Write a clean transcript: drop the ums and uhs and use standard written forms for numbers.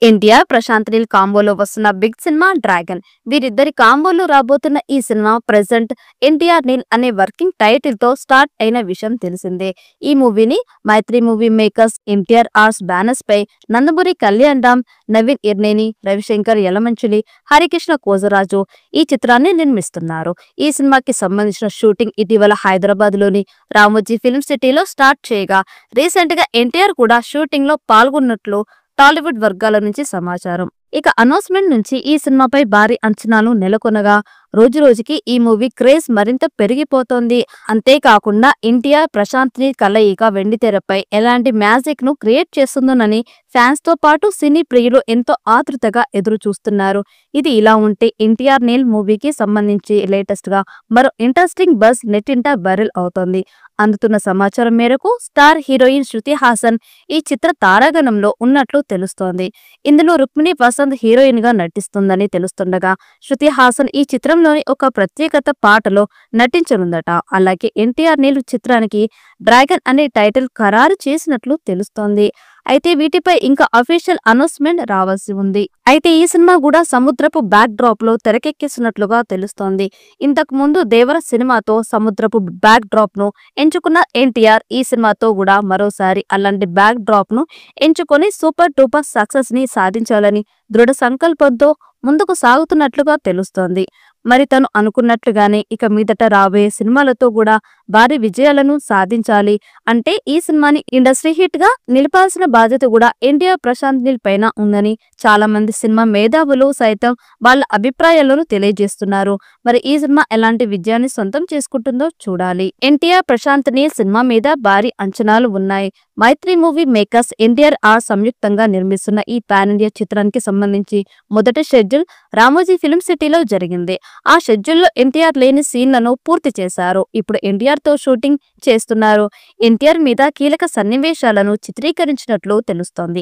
ఎన్టీఆర్ ప్రశాంత్ నీల్ కాంబోలో వస్తున్న big cinema dragon. వీరిద్దరి కాంబోలో రాబోతున్న ఈ సినిమా ప్రెజెంట్ ఎన్టీఆర్ నీల్ అనే వర్కింగ్ టైటిల్ తో స్టార్ట్ అయిన విషయం తెలిసిందే. ఈ మూవీని Mythri movie makers NTR arts banners పై నందమూరి కళ్యాణ్ రామ్, నవీన్ ఇర్నేని, రవిశంకర్ యలమంచిలి, హరికృష్ణ కోజరాజు ఈ చిత్రాన్ని నిర్మిస్తున్నారు. ఈ సినిమాకి సంబంధించిన షూటింగ్ ఇటీవల హైదరాబాద్ లోని రామోజీ ఫిల్మ్ సిటీలో స్టార్ట్ చేయగా రీసెంట్ గా ఎన్టీఆర్ కూడా షూటింగ్ లో పాల్గొన్నట్లు టాలీవుడ్ వర్గాల నుంచి సమాచారం. ఇక అనౌన్స్మెంట్ నుంచి ఈ సినిమాపై భారీ అంచనాలు నెలకొనగా రోజు రోజుకి ఈ మూవీ క్రేజ్ మరింత పెరిగిపోతోంది. అంతేకాకుండా ఎన్టీఆర్ ప్రశాంత్ నీల్ కలయిక వెండితెరపై ఎలాంటి మ్యాజిక్ ను క్రియేట్ చేస్తుందోనని ఫ్యాన్స్ తో పాటు సినీ ప్రియులు ఎంతో ఆతృతగా ఎదురు చూస్తున్నారు. ఇది ఇలా ఉంటే ఎన్టీఆర్ నీల్ మూవీకి సంబంధించి లేటెస్ట్ గా మరో ఇంట్రెస్టింగ్ బజ్ నెట్టింట వైరల్ అవుతోంది. అందుతున్న సమాచారం మేరకు స్టార్ హీరోయిన్ శృతి హాసన్ ఈ చిత్ర తారాగణంలో ఉన్నట్లు తెలుస్తోంది. ఇందులో రుక్మిణి వసంత్ హీరోయిన్ గా నటిస్తుందని తెలుస్తుండగా శృతి హాసన్ ఈ చిత్రంలోని ఒక ప్రత్యేకత పాటలో నటించనుందట. అలాగే ఎన్టీఆర్ నీల్ చిత్రానికి డ్రాగన్ అనే టైటిల్ ఖరారు చేసినట్లు తెలుస్తోంది. అయితే వీటిపై ఇంకా అఫీషియల్ అనౌన్స్మెంట్ రావాల్సి ఉంది. అయితే ఈ సినిమా కూడా సముద్రపు బ్యాక్ డ్రాప్ లో తెరకెక్కిస్తున్నట్లుగా తెలుస్తోంది. ఇంతకు ముందు దేవర సినిమాతో సముద్రపు బ్యాక్ డ్రాప్ ను ఎంచుకున్న ఎన్టీఆర్ ఈ సినిమాతో కూడా మరోసారి అలాంటి బ్యాక్ డ్రాప్ ను ఎంచుకొని సూపర్ డూపర్ సక్సెస్ ని సాధించాలని దృఢ సంకల్పంతో ముందుకు సాగుతున్నట్లుగా తెలుస్తోంది. మరి తను అనుకున్నట్లుగానే ఇక మీదట రాబోయే సినిమాలతో కూడా భారీ విజయాలను సాధించాలి అంటే ఈ సినిమాని ఇండస్ట్రీ హిట్ గా నిలపాల్సిన బాధ్యత కూడా ఎన్టీఆర్ ప్రశాంత్ నీల్ పైన ఉందని చాలా మంది సినిమా మేధావులు సైతం వాళ్ళ అభిప్రాయాలను తెలియజేస్తున్నారు. మరి ఈ సినిమా ఎలాంటి విజయాన్ని సొంతం చేసుకుంటుందో చూడాలి. ఎన్టీఆర్ ప్రశాంత్ నీల్ సినిమా మీద భారీ అంచనాలు ఉన్నాయి. మైత్రి మూవీ మేకర్స్ ఎన్టీఆర్ ఆర్ సంయుక్తంగా నిర్మిస్తున్న ఈ పాన్ ఇండియా చిత్రానికి సంబంధించి మొదటి షెడ్యూల్ రామోజీ ఫిల్మ్ సిటీలో జరిగింది. ఆ షెడ్యూల్లో ఎన్టీఆర్ లేని సీన్లను పూర్తి చేశారు. ఇప్పుడు ఎన్టీఆర్ తో షూటింగ్ చేస్తున్నారు. ఎన్టీఆర్ మీద కీలక సన్నివేశాలను చిత్రీకరించినట్లు తెలుస్తోంది.